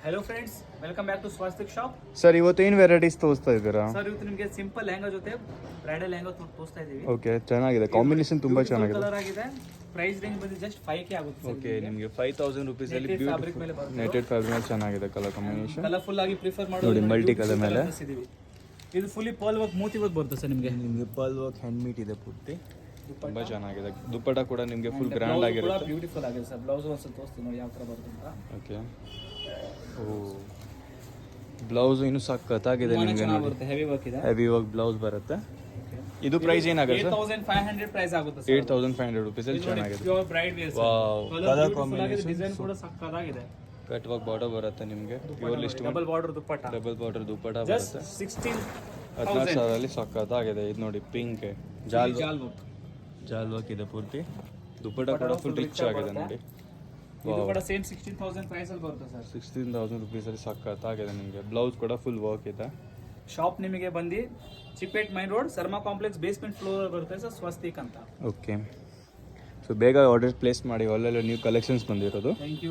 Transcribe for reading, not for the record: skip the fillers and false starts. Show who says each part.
Speaker 1: Hello friends, welcome back to Swastik shop.
Speaker 2: Sir ಇವತ್ತು ಏನು varieties ತೋರಿಸ್ತಾ ಇದ್ದೀರಾ?
Speaker 1: ಸರ್ ಇವತ್ತು ನಿಮಗೆ ಸಿಂಪಲ್ ಲೆಹಂಗಾ ಜೊತೆ ಬ್ರೈಡಲ್ ಲೆಹಂಗಾ ತೋರಿಸ್ತಾ ಇದೀವಿ.
Speaker 2: ಓಕೆ, ಚೆನ್ನಾಗಿದೆ, ಕಾಂಬಿನೇಷನ್ ತುಂಬಾ ಚೆನ್ನಾಗಿದೆ.
Speaker 1: ಕಲರ್ ಆಗಿದೆ. ಪ್ರೈಸ್ ರೇಂಜ್ ಬಂದು ಜಸ್ಟ್ 5K ಆಗುತ್ತೆ.
Speaker 2: ಓಕೆ, ನಿಮಗೆ 5000 ರುಪೀಸ್ ಅಲ್ಲಿ
Speaker 1: ಫ್ಯಾಬ್ರಿಕ್ ಮೇಲೆ ಬರುತ್ತೆ.
Speaker 2: ನೆಟೆಡ್ ಫ್ಯಾಬ್ರಿಕ್ ಮೇಲೆ ಚೆನ್ನಾಗಿದೆ ಕಲರ್ ಕಾಂಬಿನೇಷನ್.
Speaker 1: ಕಲರ್ಫುಲ್ ಆಗಿ ಪ್ರಿಫರ್ ಮಾಡೋದು
Speaker 2: ನೋಡಿ, ಮಲ್ಟಿ ಕಲರ್ ಮೇಲೆ
Speaker 1: ಇದು fully pearl work Moti work ಬರುತ್ತೆ ಸರ್. ನಿಮಗೆ
Speaker 2: ಪರ್ಲ್ ವರ್ಕ್ ಹ್ಯಾಂಡ್ ಮೀಟ್ ಇದೆ ಪೂರ್ತಿ, ತುಂಬಾ ಚೆನ್ನಾಗಿದೆ. ದುಪ್ಪಟ್ಟ ಕೂಡ ನಿಮಗೆ ಫುಲ್ ಗ್ರ್ಯಾಂಡ್ ಆಗಿರುತ್ತೆ,
Speaker 1: ಬ್ಯೂಟಿಫುಲ್ ಆಗಿದೆ ಸರ್. ಬ್ಲೌಸ್ ಒಂದು ತೋರಿಸ್ತೀನಿ ನೋಡಿ ಯಾವ ತರ ಬರುತ್ತೆ ಅಂತ.
Speaker 2: ಓಕೆ, ಓ ಬ್ಲೌಸ್ ಇನ್ನು ಸಖತ್ತಾಗಿದೆ ನಿಮಗೆ.
Speaker 1: ಹೆವಿ ವರ್ಕ್ ಇದೆ,
Speaker 2: ಹೆವಿ ವರ್ಕ್ ಬ್ಲೌಸ್ ಬರುತ್ತೆ. ಇದು ಪ್ರೈಸ್ ಏನಾಗುತ್ತೆ ಸರ್?
Speaker 1: 8500 ಪ್ರೈಸ್ ಆಗುತ್ತೆ ಸರ್.
Speaker 2: 8500 ರುಪೀಸ್ ಅಲ್ಲಿ ಚೆನ್ನಾಗಿದೆ.
Speaker 1: Pure bride wear sir.
Speaker 2: Wow, colour combination,
Speaker 1: design ಕೂಡ ಸಖತ್ತಾಗಿದೆ.
Speaker 2: ಕಟ್ ವರ್ಕ್ ಬಾರ್ಡರ್ ಬರುತ್ತೆ ನಿಮಗೆ. ಪ್ಯೂರ್ ಲಿಸ್ಟ್
Speaker 1: double border dupatta,
Speaker 2: double border dupatta
Speaker 1: just
Speaker 2: ಬರುತ್ತೆ.
Speaker 1: 16,000
Speaker 2: ಅಲ್ಲಿ ಸಖತ್ತಾಗಿದೆ. ಇದು ನೋಡಿ, ಪಿಂಕ್ ಜಾಲ್ ವರ್ಕ್ ಇದೆ ಪೂರ್ತಿ. ದುಪ್ಪಟ್ಟ ಕೂಡ ಫುಲ್ ರಿಚ್ ಆಗಿದೆ ನೋಡಿ.
Speaker 1: ಇದು ಕೂಡ ಸೇಮ್ 16,000 ಪ್ರೈಸ್ ಅಲ್ಲಿ ಬರುತ್ತೆ ಸರ್.
Speaker 2: 16,000 ರುಪೀಸ್ ಅಲ್ಲಿ ಸಖತ್ತಾಗಿದೆ ನಿಮಗೆ. ಬ್ಲೌಸ್ ಕೂಡ ಫುಲ್ ವರ್ಕ್ ಇದೆ.
Speaker 1: ಶಾಪ್ ನಿಮಗೆ ಬಂದು Chickpet main road Sarma complex basement floor ಬರುತ್ತೆ ಸರ್, ಸ್ವಸ್ತಿಕ್ ಅಂತ.
Speaker 2: ಓಕೆ, ಸೊ ಬೇಗ ಆರ್ಡರ್ ಪ್ಲೇಸ್ ಮಾಡಿ. ಒಳ್ಳೊಳ್ಳೆ ನ್ಯೂ ಕಲೆಕ್ಷನ್ಸ್ ಬಂದಿರೋದು.
Speaker 1: Thank you.